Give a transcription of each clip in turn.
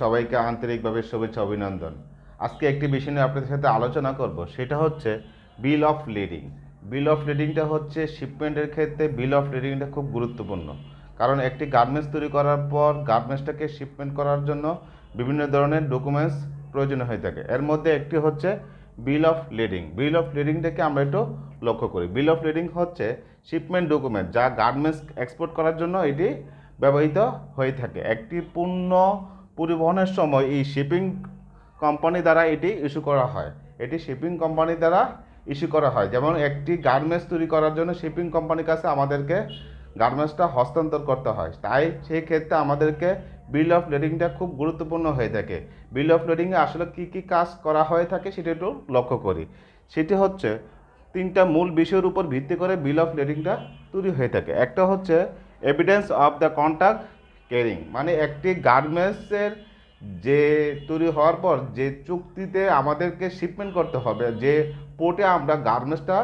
সবাইকে আন্তরিকভাবে শুভেচ্ছা অভিনন্দন। আজকে একটি বিষয় নিয়ে আপনাদের সাথে আলোচনা করব, সেটা হচ্ছে বিল অফ লেডিং। বিল অফ লেডিংটা হচ্ছে শিপমেন্টের ক্ষেত্রে বিল অফ লেডিংটা খুব গুরুত্বপূর্ণ। কারণ একটি গার্মেন্টস তৈরি করার পর গার্মেন্টসটাকে শিপমেন্ট করার জন্য বিভিন্ন ধরনের ডকুমেন্টস প্রয়োজন হয়ে থাকে। এর মধ্যে একটি হচ্ছে বিল অফ লেডিং। বিল অফ লেডিংটাকে আমরা একটু লক্ষ্য করি। বিল অফ লেডিং হচ্ছে শিপমেন্ট ডকুমেন্ট যা গার্মেন্টস এক্সপোর্ট করার জন্য এটি ব্যবহৃত হয়ে থাকে। একটি পণ্য পরিবহনের সময় এই শিপিং কোম্পানি দ্বারা এটি ইস্যু করা হয়। এটি শিপিং কোম্পানি দ্বারা ইস্যু করা হয়। যেমন একটি গার্মেন্টস তৈরি করার জন্য শিপিং কোম্পানির কাছে আমাদেরকে গার্মেন্টসটা হস্তান্তর করতে হয়, তাই সেই ক্ষেত্রে আমাদেরকে বিল অফ লেডিংটা খুব গুরুত্বপূর্ণ হয়ে থাকে। বিল অফ লেডিংয়ে আসলে কী কী কাজ করা হয়ে থাকে সেটা একটু লক্ষ্য করি। সেটি হচ্ছে তিনটা মূল বিষয়ের উপর ভিত্তি করে বিল অফ লেডিংটা তৈরি হয়ে থাকে। একটা হচ্ছে evidence of the contract caring, মানে একটি গার্মেন্টসের যে তৈরি হওয়ার পর যে চুক্তিতে আমাদেরকে শিপমেন্ট করতে হবে, যে পোর্টে আমরা গার্মেন্টসটা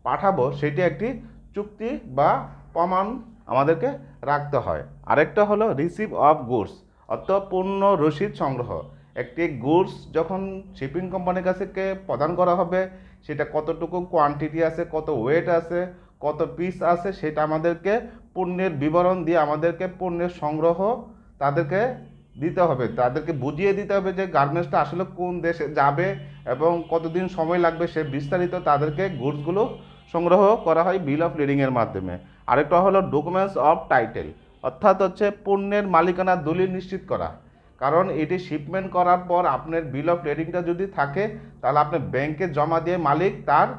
পাঠাবো, সেটি একটি চুক্তি বা প্রমাণ আমাদেরকে রাখতে হয়। আরেকটা হলো রিসিভ অফ গুডস, অর্থাৎ পণ্য রসিদ সংগ্রহ। একটি গুডস যখন শিপিং কোম্পানির কাছে প্রদান করা হবে, সেটা কতটুকু কোয়ান্টিটি আছে, কত ওয়েট আছে, কত পিস আছে, সেটা আমাদেরকে পণ্যের বিবরণ দিয়ে আমাদেরকে পণ্যের সংগ্রহ তাদেরকে দিতে হবে। তাদেরকে বুঝিয়ে দিতে হবে যে গার্মেন্টসটা আসলে কোন দেশে যাবে এবং কতদিন সময় লাগবে, সে বিস্তারিত তাদেরকে গুডসগুলো সংগ্রহ করা হয় বিল অফ লেডিংয়ের মাধ্যমে। আরেকটা হলো ডকুমেন্টস অফ টাইটেল, অর্থাৎ হচ্ছে পণ্যের মালিকানার দলিল নিশ্চিত করা। কারণ এটি শিপমেন্ট করার পর আপনার বিল অফ লেডিংটা যদি থাকে, তাহলে আপনি ব্যাংকে জমা দিয়ে মালিক তার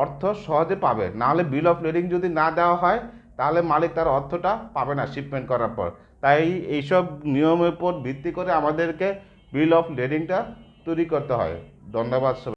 অর্থ সহজে পাবে। নাহলে বিল অফ লেডিং যদি না দেওয়া হয়, তাহলে মালিক তার অর্থটা পাবে না শিপমেন্ট করার পর। তাই এইসব নিয়মের উপর ভিত্তি করে আমাদেরকে বিল অফ লেডিংটা তৈরি করতে হয়। ধন্যবাদ।